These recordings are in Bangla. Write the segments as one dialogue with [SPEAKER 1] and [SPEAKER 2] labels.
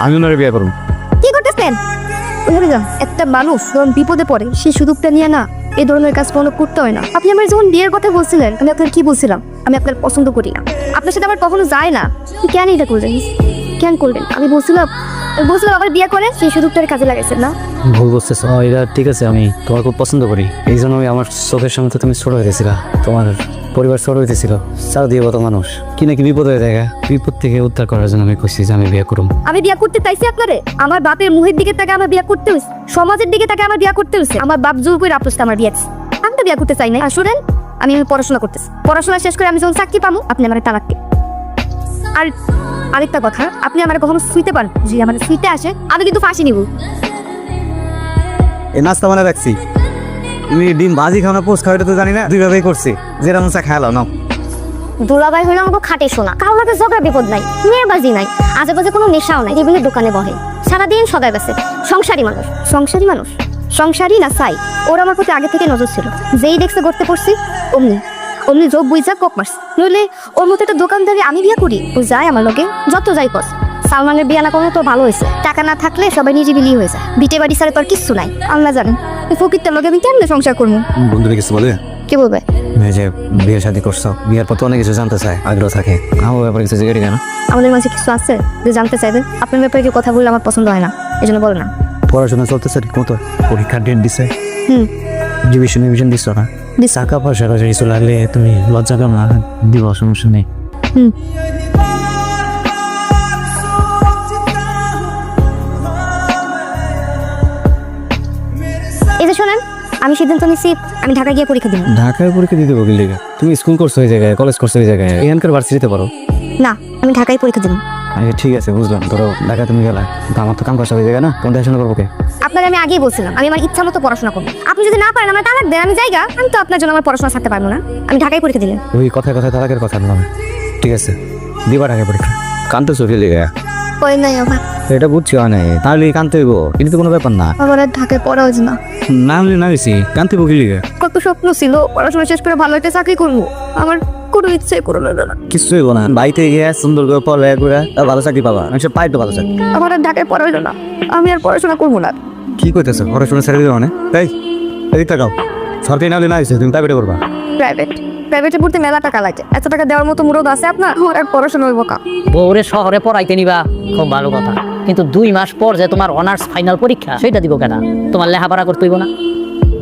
[SPEAKER 1] আমি ওনারে বিয়ে করুন।
[SPEAKER 2] কি করতেছেন? ওইভাবে যান। একটা মানুষ যখন বিপদে পড়ে সেই সুযোগটা নিয়ে না এই ধরনের কাজ কোনো করতে হয় না। আপনি আমার যখন বিয়ের কথা বলছিলেন আমি আপনার কি বলছিলাম? আমি আপনার পছন্দ করি না, আপনার সাথে আমার কখনো যায় না। আপনি কেন এটা করলেন? কেন করলেন? আমি বলছিলাম আবার বিয়ে করে সেই সুযোগটার কাজে লাগাইছেন না।
[SPEAKER 1] ভুল বুঝতেছ। এটা ঠিক আছে, আমি তোমার খুব পছন্দ করি, এই জন্য আমার চোখের সামনে তো তুমি ছোট হইতেছিল, তোমার পরিবার ছোট হইতেছিল, চার দিয়ে কত মানুষ কি নাকি বিপদ হয়ে যায়। বিপদ থেকে উদ্ধার করার জন্য আমি কইছি যে আমি বিয়ে করুম।
[SPEAKER 2] আমি বিয়ে করতে চাইছি আপনারে? আমার বাপের মুহের দিকে তাকে আমার বিয়ে করতে হইছে, সমাজের দিকে তাকে আমার বিয়ে করতে হইছে। আমার বাপ জোর করে আপনার সাথে আমার বিয়ে আছে। আমি তো বিয়ে করতে চাই না। আসলেন আমি পড়াশোনা করতেছি, পড়াশোনা শেষ করে আমি যখন চাকরি পাবো আপনি আমার তালাক দিন। আর আরেকটা কথা, আপনি আমার কখনো শুইতে পারেন, যদি আমার শুইতে আসে আমি কিন্তু ফাঁসি নিব।
[SPEAKER 1] এই নাস্তা মানে রাখছি, তুমি ডিম ভাজি খাওয়া পোস্ট খাওয়াটা তো জানি না, দুইভাবেই করছি, যেটা মন চা খেয়ালো নাও।
[SPEAKER 2] দুলাভাই হইলে আমাকে খাটে শোনা, কারোর লাগে ঝগড়া বিপদ নাই, মেয়েবাজি নাই, আজেবাজে কোনো নেশাও নাই, টেবিলের দোকানে বহে সারাদিন সদাই বেছে। সংসারী মানুষ, সংসারী মানুষ, সংসারী না চাই। ওর আমার প্রতি আগে থেকে নজর ছিল, যেই দেখছে করতে পড়ছি অমনি যোগ বুঝা কক মারছে। নইলে ওর মতো একটা দোকানদারি আমি বিয়ে করি, ও যায় আমার লোকে যত যাই কর। সালমানের বিয়ে না কোনো তো ভালো হয়েছে, টাকা না থাকলে সবাই নিজে বিলিয়ে হয়ে যায়। বিটে বাড়ি ছাড়া তো আর কিচ্ছু নাই। আল্লাহ জানেন ফকিরটার লোকে আমি কেমনে সংসার করবো।
[SPEAKER 1] বন্ধুরা কিছু বলে?
[SPEAKER 2] কি বলবে?
[SPEAKER 1] এই যে বিয়ে শাদী করছো, বিয়ের পর তো অনেক কিছু জানতে চায়, আগ্রহ থাকে, আমার ব্যাপারে কিছু জিজ্ঞাসা কেন?
[SPEAKER 2] আমাদের মাঝে কিছু আছে যে জানতে চাইবে? আপনার ব্যাপারে কি কথা বললে আমার পছন্দ হয় না, এই জন্য বলো না।
[SPEAKER 1] পড়াশোনা চলতেছে ঠিক মতো? পরীক্ষার ডেট দিছে? ডিভিশন দিচ্ছ না? টাকা পয়সা কিছু লাগলে তুমি লজ্জা কেন না দিব, সমস্যা নেই।
[SPEAKER 2] এই যে শোনেন, আমি সিদ্ধান্ত নিচ্ছি আমি ঢাকা গিয়ে পরীক্ষা দিব।
[SPEAKER 1] ঢাকায় পরীক্ষা দিতে বলি লেগে? তুমি স্কুল করছো এই জায়গায়, কলেজ করছো এই জায়গায়, এখানকার ভার্সিটিতে পড়ো
[SPEAKER 2] না? আমি ঢাকায় পরীক্ষা দিব।
[SPEAKER 1] আচ্ছা ঠিক আছে, বুঝলাম। ধরো ঢাকা তুমি গেলা, আমার তো কাম করছো ওই জায়গায় না, কোন দেখাশোনা করবো কে?
[SPEAKER 2] আপনাকে আমি আগেই বলছিলাম আমি আমার ইচ্ছা মতো পড়াশোনা করবো। আপনি যদি না পারেন আমার তালাক দেন, আমি জায়গা, আমি তো আপনার জন্য আমার পড়াশোনা ছাড়তে পারবো না। আমি ঢাকায় পরীক্ষা দিলেন।
[SPEAKER 1] ওই কথায় কথায় তালাকের কথা বললাম। ঠিক আছে, দিবা ঢাকায় পরীক্ষা। কানতে চোখে লেগে
[SPEAKER 2] ওই নাই আমার,
[SPEAKER 1] এটা বুঝছি হয় নাই, তাহলে কানতে হইব, কিন্তু তো কোনো ব্যাপার না।
[SPEAKER 2] আমার আর ঢাকায় পড়া হয়েছে না।
[SPEAKER 1] না হলে না হয়েছি, কানতে হইব কি লিগে?
[SPEAKER 2] কত স্বপ্ন ছিল পড়াশোনা শেষ করে ভালো একটা চাকরি করবো, আমার কোনো ইচ্ছাই করলো না।
[SPEAKER 1] কিছু হইব না, বাড়িতে গিয়ে সুন্দর করে পড়ালেখা করে ভালো চাকরি পাবা, মানুষের পাই তো ভালো চাকরি।
[SPEAKER 2] আমার আর ঢাকায় পড়া হইলো না, আমি আর পড়াশোনা করবো না।
[SPEAKER 1] কি কইতেছো? পড়াশোনা ছেড়ে দিবে মানে? তাই এদিক টাকাও সরকারি না হলে না হয়েছে, তুমি প্রাইভেটে করবা?
[SPEAKER 2] প্রাইভেটে পড়তে মেলা টাকা লাগে, এত টাকা দেওয়ার মতো মুরদ আছে আপনার? আমার আর পড়াশোনা হইব কা?
[SPEAKER 3] বউরে শহরে পড়াইতে নিবা খুব ভালো কথা, কিন্তু 2 মাস পর যে তোমার অনার্স ফাইনাল পরীক্ষা সেটা দিব কেনা? তোমার লেখাপড়া করতে হইব না?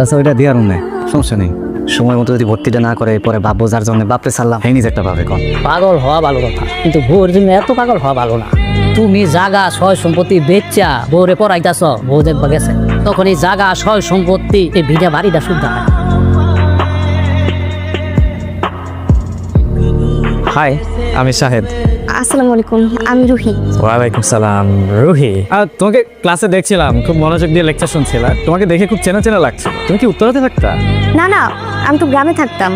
[SPEAKER 1] আচ্ছা ওইটা দিয়ে আর নেই, সমস্যা নেই। সময় মতো যদি ভর্তিটা না করে পরে ভাববো যার জন্য বাপরে ছাড়লাম, হ্যাঁ নিজে একটা ভাবে কন।
[SPEAKER 3] পাগল হওয়া ভালো কথা, কিন্তু বউর জন্য এত পাগল হওয়া ভালো না। তুমি জাগা সয় সম্পত্তি বেচা বউরে পড়াইতাছ, বউ দেখবা গেছে, তখন এই জাগা সয় সম্পত্তি এই ভিড়া বাড়িটা শুদ্ধ হয়।
[SPEAKER 4] হাই, আমি শাহেদ।
[SPEAKER 2] আসসালামু আলাইকুম, আমি রুহি।
[SPEAKER 4] ওয়ালাইকুম সালাম। রুহি, তোমাকে ক্লাসে দেখছিলাম, খুব মনোযোগ দিয়ে লেকচার শুনছিলা, তোমাকে দেখে খুব চেনা চেনা লাগছে। তুমি কি উত্তরাতে থাকতা?
[SPEAKER 2] না, আমি তো গ্রামে থাকতাম,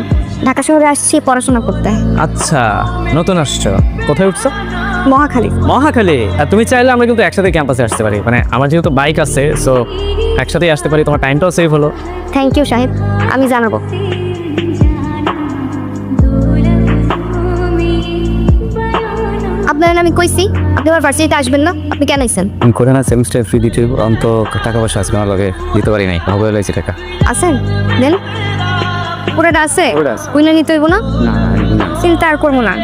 [SPEAKER 2] ঢাকা শহরে আসছি পড়াশোনা করতে।
[SPEAKER 4] আচ্ছা, নতুন আসছো, কোথায় উঠছো?
[SPEAKER 2] মহাখালী।
[SPEAKER 4] মহাখালী? আর তুমি চাইলে আমরা কিন্তু একসাথে ক্যাম্পাসে আসতে পারি, মানে আমার যেহেতু বাইক আছে, সো একসাথেই আসতে পারি, তোমার টাইমটাও সেভ হলো।
[SPEAKER 2] থ্যাংক ইউ সাহেব, আমি জানাবো। আপনার আমি কইছি আপনি আমার ভার্সিটিতে আসবেন না, আপনি কেন আইছেন?
[SPEAKER 1] আমি করে না সেমিস্টার ফ্রি দিতে হইব, আমি তো টাকা পয়সা আজকে আমার লগে দিতে পারি নাই, হবে লইছি টাকা।
[SPEAKER 2] আছেন দেন, পুরোটা আছে,
[SPEAKER 1] পুরোটা আছে।
[SPEAKER 2] কইনা নিতে হইব না?
[SPEAKER 1] না
[SPEAKER 2] চিন্তা আর করবো না,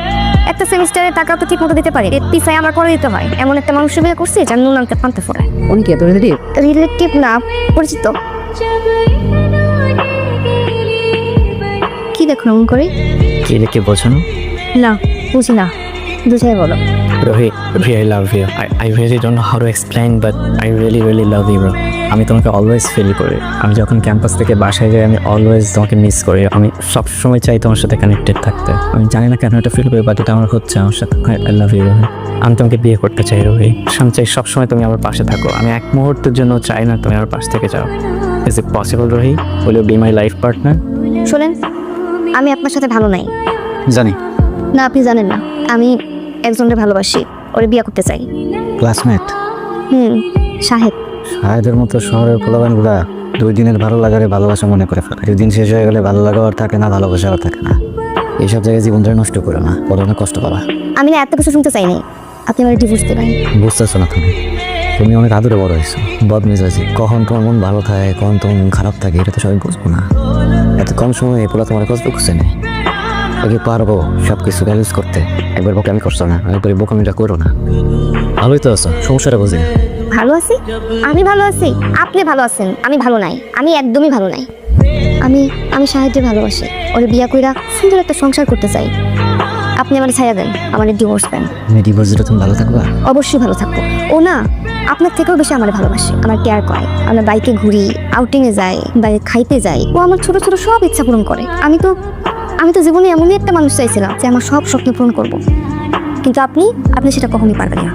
[SPEAKER 2] একটা সেমিস্টারে টাকা তো ঠিক মতো দিতে পারি, এর পিছায় আমার করে দিতে হয়। এমন একটা মানুষের বিয়ে করছি যার নুন আনতে পানতে ফোড়ায়।
[SPEAKER 3] উনি কি এত
[SPEAKER 2] রিলেটিভ না, পরিচিত। কি দেখো এমন করে?
[SPEAKER 4] কি বলছো না?
[SPEAKER 2] না বুঝি না, বুঝাই বলো।
[SPEAKER 4] রোহি, I love you. I really don't know how to explain, but I really love you, bro. আমি তোমাকে অলওয়েজ ফিল করি। আমি যখন ক্যাম্পাস থেকে বাসায় যাই আমি অলওয়েজ তোমাকে মিস করি। আমি সবসময় চাই তোমার সাথে কানেক্টেড থাকতে। আমি জানি না কেন এটা ফিল করি, বাট এটা আমার হচ্ছে আমার সাথে। I love you, রোহি। আমি তোমাকে বিয়ে করতে চাই রোহি। আমি চাই সবসময় তুমি আমার পাশে থাকো। আমি এক মুহূর্তের জন্য চাই না তুমি আমার পাশ থেকে যাও। Is it possible Rohi? Will you be my life partner?
[SPEAKER 2] শোনেন, আমি আপনার সাথে ভালো নাই।
[SPEAKER 1] জানি।
[SPEAKER 2] না আপনি জানেন না, আমি একজনকে ভালোবাসি, ওরে বিয়ে করতে চাই।
[SPEAKER 1] ক্লাসমেট?
[SPEAKER 2] সাহেব।
[SPEAKER 1] সাহেদের মতো শহরের পোলাবানগুলা 2 দিনের ভালো লাগারে ভালোবাসা মনে করে ফেলে। 2 দিন শেষ হয়ে গেলে ভালো লাগা আর থাকে না, ভালোবাসা আর থাকে না। এইসব জায়গায় জীবনটা নষ্ট করে না, পরে অনেক কষ্ট পাবা।
[SPEAKER 2] আমি না এত কিছু শুনতে চাই নাই, আপনি আমার ডিভোর্স দেবেন।
[SPEAKER 1] বুঝতেছো না তুমি, তুমি অনেক আদরে বড় হয়েছো, বদমেজাজি। কখন তোমার মন ভালো থাকে, কখন তোমার মন খারাপ থাকে, এটা তো সবাই বুঝবো না। এত কম সময়ে এগুলো তোমার কষ্ট খুঁজছে না। আগে পারবো সব কিছু ব্যালেন্স করতে। একবার বোকামি করছো না, একবার বোকামিটা করো না। ভালোই তো আছো, সমস্যাটা বুঝি না।
[SPEAKER 2] ভালো আছি? আমি ভালো আছি? আপনি ভালো আছেন? আমি ভালো নাই, আমি একদমই ভালো নাই। আমি আমি সাহায্যে ভালোবাসি, ওর বিয়া কইরা সুন্দর একটা সংসার করতে চাই। আপনি আমার ছায়া দেন, আমার ডিভোর্স দেন।
[SPEAKER 1] আমি ডিভোর্স দিলে তুমি ভালো থাকবা?
[SPEAKER 2] অবশ্যই ভালো থাকবো। ও না, আপনার থেকেও বেশি আমার ভালোবাসে, আমার কেয়ার করে। আমরা বাইকে ঘুরি, আউটিংয়ে যাই, বাইরে খাইতে যাই। ও আমার ছোট ছোট সব ইচ্ছা পূরণ করে। আমি তো জীবনে এমনই একটা মানুষ চাইছিলাম যে আমার সব স্বপ্ন পূরণ করব, কিন্তু আপনি সেটা কখনই পারবেন না।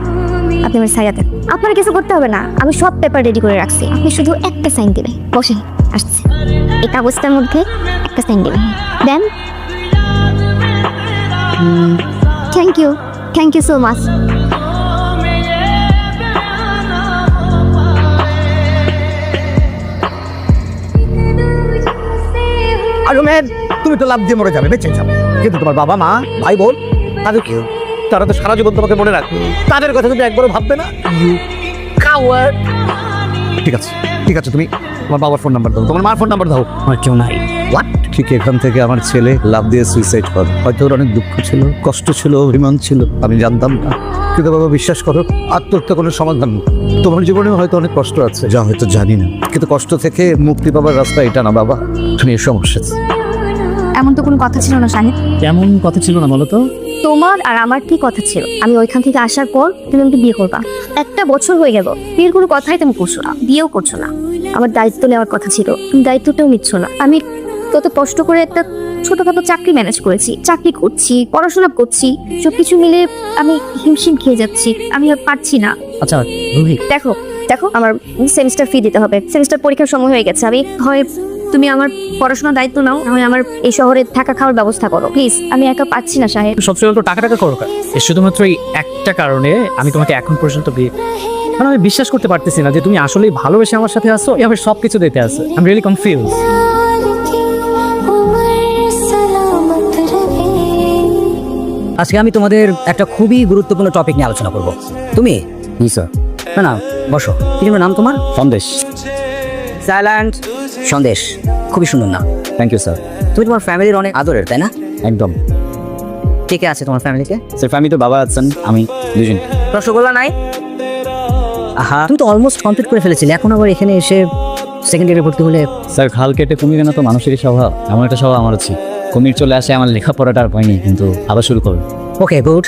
[SPEAKER 2] আপনি আমার ছায়া দেন। আপনার কিছু করতে হবে না, আমি সব পেপার রেডি করে রাখছি। আপনি শুধু একটা সাইন দেবেন। বসেন, আসছি। এই কাগজটার মধ্যে একটা সাইন দেবেন। দেন। Thank you so much.
[SPEAKER 5] আরে ম্যান, তুমি তো লাভ দিয়ে মরে যাবে, বেঁচে যাবে, কিন্তু তোমার বাবা মা ভাই বোন তাদের কি? তারা তো সারা জীবন তোমাকে মনে রাখবে, তাদের কথা তুমি একবারও ভাববে না। You coward. ঠিক আছে ঠিক আছে, তুমি তোমার বাবার ফোন নাম্বার দাও, তোমার মার ফোন নাম্বার দাও।
[SPEAKER 1] আমার কেউ নাই।
[SPEAKER 5] হোয়াট? ঠিক এখান থেকে আমার ছেলে লাভ দিয়ে সুইসাইড করে। হয়তো ওর অনেক দুঃখ ছিল, কষ্ট ছিল, অভিমান ছিল, আমি জানতাম না। কিন্তু বাবা বিশ্বাস করো, আত্মহত্যা কোনো সমাধান না। তোমার জীবনে হয়তো অনেক কষ্ট আছে, যা হয়তো জানি না, কিন্তু কষ্ট থেকে মুক্তি পাবার রাস্তা এটা না বাবা। তুমি এর সমস্যা।
[SPEAKER 2] এমন তো কোনো কথা ছিল না শাহিদ।
[SPEAKER 1] কেমন কথা ছিল না বলো তো?
[SPEAKER 2] তোমার আর আমার কি কথা ছিল? আমি ওইখান থেকে আসার পর তুমি আমাকে বিয়ে করবা। 1 বছর হয়ে গেল, বিয়ের কোনো কথাই তুমি করছো না, বিয়েও করছো না। আমার দায়িত্ব নেওয়ার কথা ছিল, তুমি দায়িত্বটাও নিচ্ছ না। আমি কত কষ্ট করে একটা ছোটখাটো চাকরি ম্যানেজ করেছি, চাকরি করছি, পড়াশোনা করছি, সবকিছু মিলে আমি হিমশিম খেয়ে যাচ্ছি। আমি আর পারছি না।
[SPEAKER 3] আচ্ছা রুহি,
[SPEAKER 2] দেখো আমার সেমিস্টার ফি দিতে হবে, সেমিস্টার পরীক্ষার সময় হয়ে গেছে। আমি হয় তুমি আমার পড়াশোনার দায়িত্ব নাও, হয় আমার এই শহরে থাকা খাওয়ার ব্যবস্থা করো প্লিজ। আমি একা পাচ্ছি না সাহেব।
[SPEAKER 4] সবচেয়ে তো টাকা করো এর শুধুমাত্র এই একটা কারণে আমি তোমাকে এখন পর্যন্ত বিয়ে, কারণ আমি বিশ্বাস করতে পারতেছি না যে তুমি আসলেই ভালোবেসে আমার সাথে আসো, এভাবে সবকিছু দিতে আসো। I am really confuse.
[SPEAKER 3] আজকে আমি তোমাদের একটা খুবই গুরুত্বপূর্ণ টপিক নিয়ে আলোচনা করব। তুমি
[SPEAKER 1] স্যার।
[SPEAKER 3] না বসো। কি যেন নাম তোমার?
[SPEAKER 1] সন্দেশ।
[SPEAKER 3] সাইলেন্ট। সন্দেশ, খুবই সুন্দর নাম।
[SPEAKER 1] Thank you sir.
[SPEAKER 3] তুমি তোমার ফ্যামিলির অনেক আদরের, তাই না?
[SPEAKER 1] একদম।
[SPEAKER 3] কে কে আছে তোমার ফ্যামিলিতে?
[SPEAKER 1] স্যার ফ্যামিলিতে বাবা আছেন, আমি দুজন।
[SPEAKER 3] রসগোল্লা নাই? আহা, তুমি তো অলমোস্ট কমপ্লিট করে ফেলেছিলে, এখন আবার এখানে এসে সেকেন্ড ইয়ারে ভর্তি হলে?
[SPEAKER 1] স্যার খাল কেটে কুমির না তো মানুষেরই স্বভাব, এমন একটা স্বভাব আমার আছে। কুমির চলে আসে, আমার লেখাপড়াটা আর হয়নি, কিন্তু আবার শুরু করবে।
[SPEAKER 3] Okay good.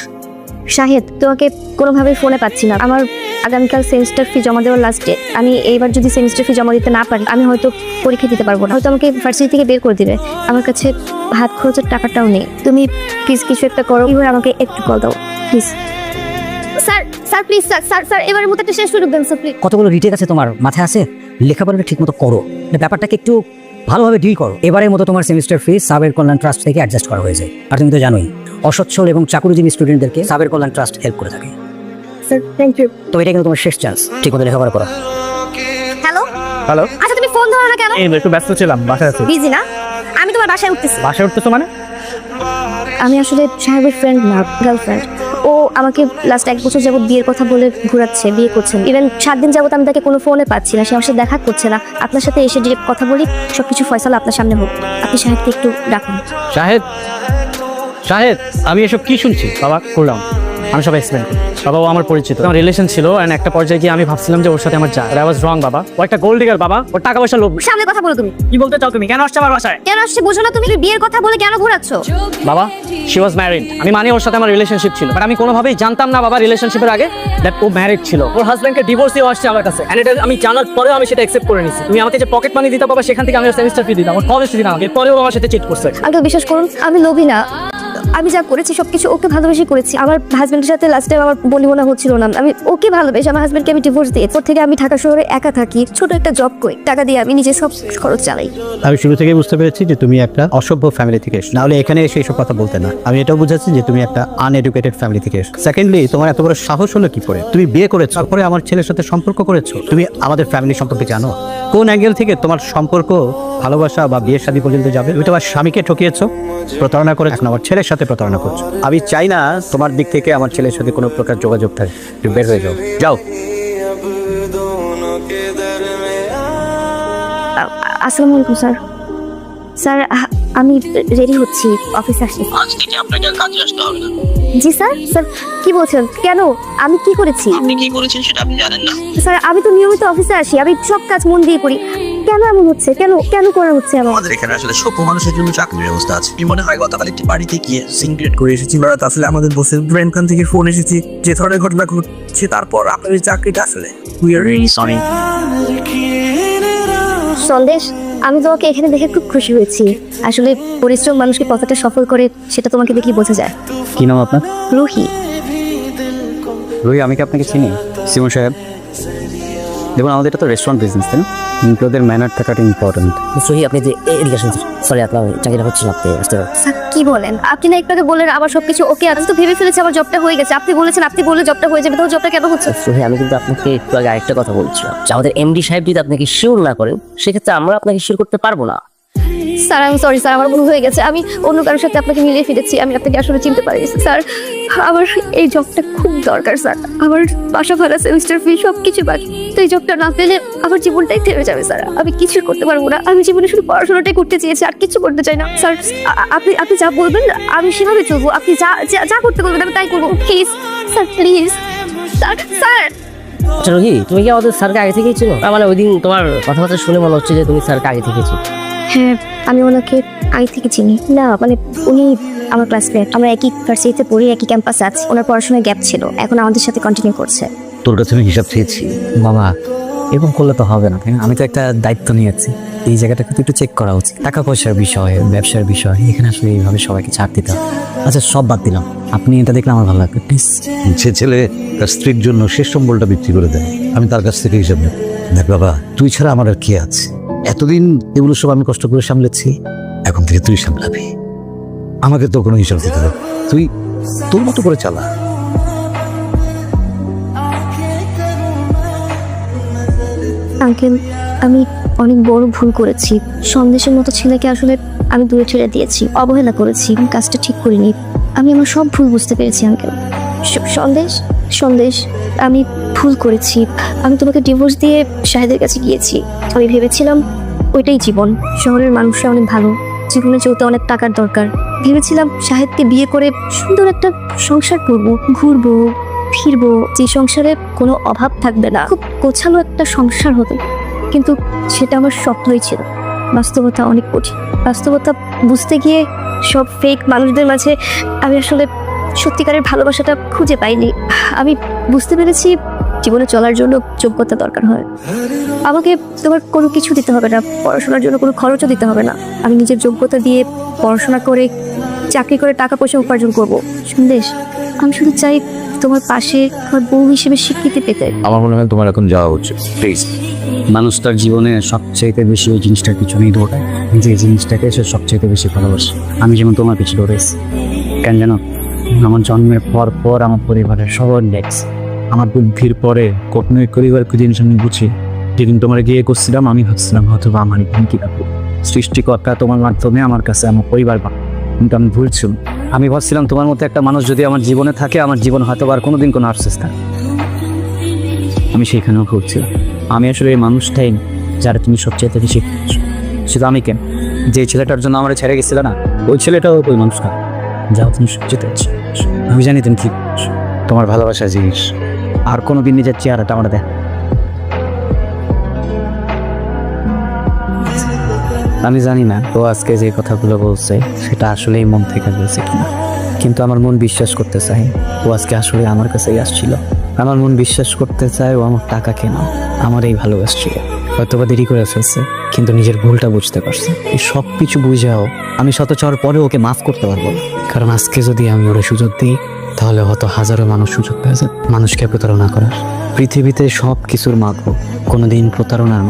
[SPEAKER 2] শাহেদ, তোমাকে কোনোভাবেই ফোনে পাচ্ছি না। আমার আগামীকাল সেমিস্টার ফি জমা দেওয়ার লাস্ট ডেট। আমি এইবার যদি সেমিস্টার ফি জমা দিতে না পারি, আমি হয়তো পরীক্ষা দিতে পারবো না, হয়তো আমাকে ভার্সিটি থেকে বের করে দিবে। আমার কাছে হাত খরচের টাকাটাও নেই। তুমি প্লিজ কিছু একটা করো, এবার আমাকে একটু কল দাও প্লিজ। স্যার প্লিজ, স্যার এবারের মতো একটা শেষ সুযোগ দেন স্যার প্লিজ।
[SPEAKER 3] কতগুলো রিটেক আছে তোমার মাথায় আছে? লেখাপড়াটা ঠিক মতো করো, ব্যাপারটাকে একটু ভালোভাবে ডিল করো। এবারের মতো তোমার সেমিস্টার ফি সাবের কল্যাণ ট্রাস্ট থেকে অ্যাডজাস্ট করা হয়ে যায়। আর তুমি তো জানোই অসচ্ছল এবং চাকুরিজীবী স্টুডেন্টদেরকে সাবের কল্যাণ ট্রাস্ট হেল্প করে থাকে।
[SPEAKER 2] Sir thank you.
[SPEAKER 3] তো এটা কিন্তু তোমার শেষ চান্স, ঠিক মতো লেখাপড়া করো।
[SPEAKER 2] হ্যালো
[SPEAKER 4] হ্যালো,
[SPEAKER 2] আচ্ছা, তুমি ফোন ধরো না কেন?
[SPEAKER 4] এই একটু ব্যস্ত ছিলাম, বাসায় আছি।
[SPEAKER 2] বিজি না? আমি তোমার বাসায় উঠতেছি।
[SPEAKER 4] বাসায় উঠতেছো মানে?
[SPEAKER 2] আমি আসলে সাহেবের ফ্রেন্ড না, গার্লফ্রেন্ড। ও আমাকে লাস্ট 1 বছর যাবত বিয়ের কথা বলে ঘোরাচ্ছে, বিয়ে করছে। ইভেন 7 দিন যাবত আমি তাকে কোনো ফোনে পাচ্ছি না, সে আমার সাথে দেখা করছে না। আপনার সাথে এসে ডিরেক্ট কথা বলি, সবকিছু ফয়সালা আপনার সামনে হোক। আপনি সাহেবকে একটু ডাকুন।
[SPEAKER 4] শাহেদ, শাহেদ, আমি এসব কি শুনছি? বাবা করলাম, আমি সব এক্সপ্লেন করি। বাবা ও আমার পরিচিত, আমার রিলেশন ছিল, এন্ড একটা পর্যায়ে গিয়ে আমি ভাবছিলাম যে ওর সাথে আমার যায়। আই ওয়াজ রং বাবা। ও একটা গোল্ড ডিগার বাবা, ওর টাকা পয়সা লোভ।
[SPEAKER 2] সামনে কথা বলো তুমি।
[SPEAKER 4] কি বলতে চাও তুমি? কেন আসছে আমার বাসায়?
[SPEAKER 2] কেন আসছে বুঝো না তুমি? বিয়ের কথা বলে কেন ঘোরাচ্ছ?
[SPEAKER 4] বাবা শি ওয়াজ ম্যারিড। আমি মানি ওর সাথে আমার রিলেশনশিপ ছিল, বাট আমি কোনোভাবেই জানতাম না বাবা রিলেশনশিপের আগে দ্যাট ও ম্যারিড ছিল। ওর হাজব্যান্ডকে ডিভোর্স দিয়ে আসছে আমার কাছে, এন্ড এটা আমি জানার পরেও আমি সেটা অ্যাকসেপ্ট করে নিছি। তুমি আমাকে যে পকেট মানি দিতে বাবা, সেখান থেকে আমি সেমিস্টার ফি দিতাম, ওর কলেজ ফি দিতাম। এরপরেও আমার সাথে চিট করছে।
[SPEAKER 2] আঙ্কেল বিশ্বাস করুন, আমি লোভী না। আমি যা করেছি সবকিছু ওকে ভালোবেসে করেছি। আমার হাজবেন্ডের সাথে লাস্ট টাইম আমার বনিবনা হচ্ছিল না, আমি ওকে ভালোবেসে আমার হাজবেন্ডকে আমি ডিভোর্স দিই। এরপর থেকে আমি ঢাকা শহরে একা থাকি, ছোট একটা জব করি, টাকা দিয়ে আমি নিজে সব খরচ চালাই।
[SPEAKER 5] আমি শুরু থেকেই বুঝতে পেরেছি যে তুমি একটা অসভ্য ফ্যামিলি থেকে এসো, নাহলে এখানে এসে এসব কথা বলতে না। আমি এটাও বুঝাচ্ছি যে তুমি একটা আনএডুকেটেড ফ্যামিলি থেকে এসো। সেকেন্ডলি, তোমার এত বড় সাহস হলো কি করে? তুমি বিয়ে করেছো, তারপরে আমার ছেলের সাথে সম্পর্ক করেছো। তুমি আমাদের ফ্যামিলি সম্পর্কে জানো? কোন অ্যাঙ্গেল থেকে তোমার সম্পর্ক
[SPEAKER 6] ভালোবাসা বা বিয়ের শাদী পর্যন্ত যাবে। তুমি তোমার স্বামীকে ঠকিয়েছো, প্রতারণা করে এখন আমার ছেলের সাথে প্রতারণা করছো। আমি চাই না তোমার দিক থেকে আমার ছেলের সাথে কোনো প্রকার যোগাযোগ থাকে। তুমি বের হয়ে যাও, যাও।
[SPEAKER 2] আসসালামু আলাইকুম স্যার। স্যার আমি রেডি হচ্ছি, অফিসে আসছি। জি স্যার। স্যার কি বলছেন? কেন? আমি কি করেছি?
[SPEAKER 7] আপনি কি করেছেন সেটা আপনি জানেন না?
[SPEAKER 2] স্যার আমি তো নিয়মিত অফিসে আসি, আমি সব কাজ মন দিয়ে করি। কেন এমন হচ্ছে? কেন কেন করা হচ্ছে আমার?
[SPEAKER 7] আমাদের এখানে আসলে সব মানুষের জন্য চাকরির ব্যবস্থা আছে। আমি মনে হয় গতকাল একটি বাড়িতে গিয়ে সিনক্রিয়েট করে এসেছি। রাত আসলে আমাদের বসের ব্রেন খান থেকে ফোন এসেছি যে ধরনের ঘটনা ঘটছে, তারপর আপনার এই চাকরিটা আসলে we are really sorry.
[SPEAKER 2] Sandesh, আমি তোমাকে এখানে দেখে খুব খুশি হয়েছি। আসলে পরিশ্রম মানুষকে কতটা সফল করে সেটা তোমাকে দেখি বোঝা যায়।
[SPEAKER 1] কি নাম আপনার?
[SPEAKER 2] রুহি।
[SPEAKER 1] রুহি, আমি কি আপনাকে চিনি? সিমন সাহেব, দেখুন আমাদের এটা তো রেস্টুরেন্ট বিজনেস, তাই না? এমপ্লয়ীদের ম্যানার থাকাটা ইম্পর্টেন্ট।
[SPEAKER 3] সহি, আপনি যে এডুকেশন, সরি আপনার চাকরিটা হচ্ছে না, আপনি আসতে পারেন।
[SPEAKER 2] স্যার কি বলেন? আপনি না একটু আগে বললেন আবার সবকিছু ওকে আছে, তো ভেবে ফেলেছি আমার জবটা হয়ে গেছে। আপনি বলেছেন আপনি বললে জবটা হয়ে যাবে, তো জবটা কেন হচ্ছে?
[SPEAKER 8] সোহি, আমি কিন্তু আপনাকে একটু আগে আরেকটা কথা বলছিলাম যে আমাদের এমডি সাহেব যদি আপনাকে শিওর না করেন, সেক্ষেত্রে আমরা আপনাকে শিওর করতে পারবো না।
[SPEAKER 2] স্যার আমি সরি স্যার, আমার ভুল হয়ে গেছে। আমি অন্য কারোর সাথে আপনাকে মিলিয়ে ফেলেছি, আমি আপনাকে আসলে চিনতে পারিনি স্যার। আমার এই জবটা খুব দরকার স্যার। আমার বাসা ভাড়া, সেমিস্টার ফি সব কিছু বাকি। তো এই জবটা না পেলে আমার জীবনটাই থেমে যাবে স্যার। আমি কিছু করতে পারবো না। আমি জীবনে শুধু পড়াশোনাটাই করতে চেয়েছি, আর কিছু করতে চাই না স্যার। আপনি আপনি যা বলবেন আমি সেভাবে চলবো। আপনি যা যা করতে বলবেন আমি তাই করবো। Please sir, please sir. Sir
[SPEAKER 8] আচ্ছা রোহি, তুমি কি আমাদের স্যারকে আগে থেকেই ছিল? মানে ওই দিন তোমার কথাবার্তা শুনে মনে হচ্ছে যে তুমি স্যারকে আগে থেকে ছিল।
[SPEAKER 2] হ্যাঁ, আমি ওনাকে আগে থেকে চিনি। না মানে উনি আমার ক্লাসমেট, আমরা একই ভার্সিটিতে পড়ি, একই ক্যাম্পাসে আছি। ওনার পড়াশোনার গ্যাপ ছিল, এখন আমাদের সাথে কন্টিনিউ করছে।
[SPEAKER 5] তোর কাছে আমি হিসাব চেয়েছি।
[SPEAKER 1] বাবা, এরকম করলে তো হবে না, তাই না? আমি তো একটা দায়িত্ব নিয়েছি, এই জায়গাটাকে তো একটু চেক করা উচিত। টাকা পয়সার বিষয়, ব্যবসার বিষয়, এখানে আসলে এইভাবে সবাইকে ছাড় দিতে হবে। আচ্ছা সব বাদ দিলাম, আপনি এটা দেখলে আমার ভালো লাগবে, প্লিজ।
[SPEAKER 5] যে ছেলে তার স্ত্রীর জন্য শেষ সম্বলটা বিক্রি করে দেয়, আমি তার কাছ থেকে হিসাব নেব। দেখ বাবা, তুই ছাড়া আমার আর কে আছে? এতদিন এগুলো সব আমি কষ্ট করে সামলেছি, এখন থেকে তুই সামলাবি। আমাকে তো কোনো হিসাব দিতে হবে, তুই তোর মতো করে চালা।
[SPEAKER 2] আঙ্কেল, আমি অনেক বড় ভুল করেছি। সন্দেশের মতো ছেলেকে আসলে আমি দূরে ছেড়ে দিয়েছি, অবহেলা করেছি, কাজটা ঠিক করিনি। আমি আমার সব ভুল বুঝতে পেরেছি আঙ্কেল। সন্দেশ, সন্দেশ, আমি ভুল করেছি। আমি তোমাকে ডিভোর্স দিয়ে শাহেদের কাছে গিয়েছি। আমি ভেবেছিলাম ওইটাই জীবন। শহরের মানুষরা অনেক ভালো, জীবনে চলতে অনেক টাকার দরকার। ভেবেছিলাম শাহেদকে বিয়ে করে সুন্দর একটা সংসার করবো, ঘুরবো ফিরবো, যে সংসারে কোনো অভাব থাকবে না, খুব গোছালো একটা সংসার হবে। কিন্তু সেটা আমার স্বপ্নই ছিল। বাস্তবতা অনেক কঠিন। বাস্তবতা বুঝতে গিয়ে সব ফেক মানুষদের মাঝে আমি আসলে সত্যিকারের ভালোবাসাটা খুঁজে পাইনি। আমি বুঝতে পেরেছি জীবনে চলার জন্য যোগ্যতা দরকার হয়। আমাকে তোমার কোনো কিছু দিতে হবে না, পড়াশোনার জন্য কোনো খরচও দিতে হবে না। আমি নিজের যোগ্যতা দিয়ে পড়াশোনা করে চাকরি করে টাকা পয়সা উপার্জন করব। সন্দেশ, আমি শুধু চাই তোমার পাশে আমার বউ হিসেবে স্বীকৃতি পেতে।
[SPEAKER 5] আমার মনে হয় তোমার এখন যাওয়া উচিত, প্লিজ।
[SPEAKER 1] মানুষ তার জীবনে সবচাইতে বেশি ওই জিনিসটার পিছনেই দৌড়ায়, যে জিনিসটাকে সে সবচাইতে বেশি ভালোবাসে। আমি যেমন তোমার পিছনে দৌড়েছি, কেন জানো? আমার জন্মের পর পর আমার পরিবারের সবার দেখছে।
[SPEAKER 6] আমার বুদ্ধির পরে কূটনৈতিক পরিবারকে জিনিস আমি বুঝি। যেদিন তোমার গিয়ে করছিলাম আমি ভাবছিলাম হয়তো বা আমার কি রাখবো, সৃষ্টিকর্তা তোমার মাধ্যমে আমার কাছে আমার পরিবার বা, কিন্তু আমি ভুলছিলাম।
[SPEAKER 1] আমি ভাবছিলাম তোমার মতো একটা মানুষ যদি আমার জীবনে থাকে, আমার জীবন হয়তো আর কোনোদিন কোনো আফসোস থাকে। আমি সেখানেও ভুলছিলাম। আমি আসলে এই মানুষটাই যারা তুমি সবচেয়ে বেশি, শুধু আমি কেন, যে ছেলেটার জন্য আমার ছেড়ে গেছিল না, ওই ছেলেটাও ওই মানুষটা যাও তুমি সবচেয়ে। আমি জানি তুমি কি তোমার ভালোবাসা জিনিস, আর কোনো দিন নিজের চেহারাটা আমার দেখ। আমি জানি না তো আজকে যে কথাগুলো বলছে সেটা আসলেই মন থেকে বলছে কিনা, কিন্তু আমার মন বিশ্বাস করতে চাই ও আজকে আসলে আমার কাছেই আসছিল। আমার মন বিশ্বাস করতে চায় ও আমার টাকা কেন, আমার এই ভালোবাসছিল। হয়তো বা দেরি করে ফেলছে, কিন্তু নিজের ভুলটা বুঝতে পারছে। এই সব কিছু বুঝাও আমি শত চাওয়ার পরে ওকে মাফ করতে পারবো না, কারণ আজকে যদি আমি ওরা সুযোগ দিই তাহলে হয়তো হাজারো মানুষ সুযোগ পেয়ে যায় মানুষকে প্রতারণা করার। পৃথিবীতে সব কিছুর মাগো, কোনোদিন প্রতারণার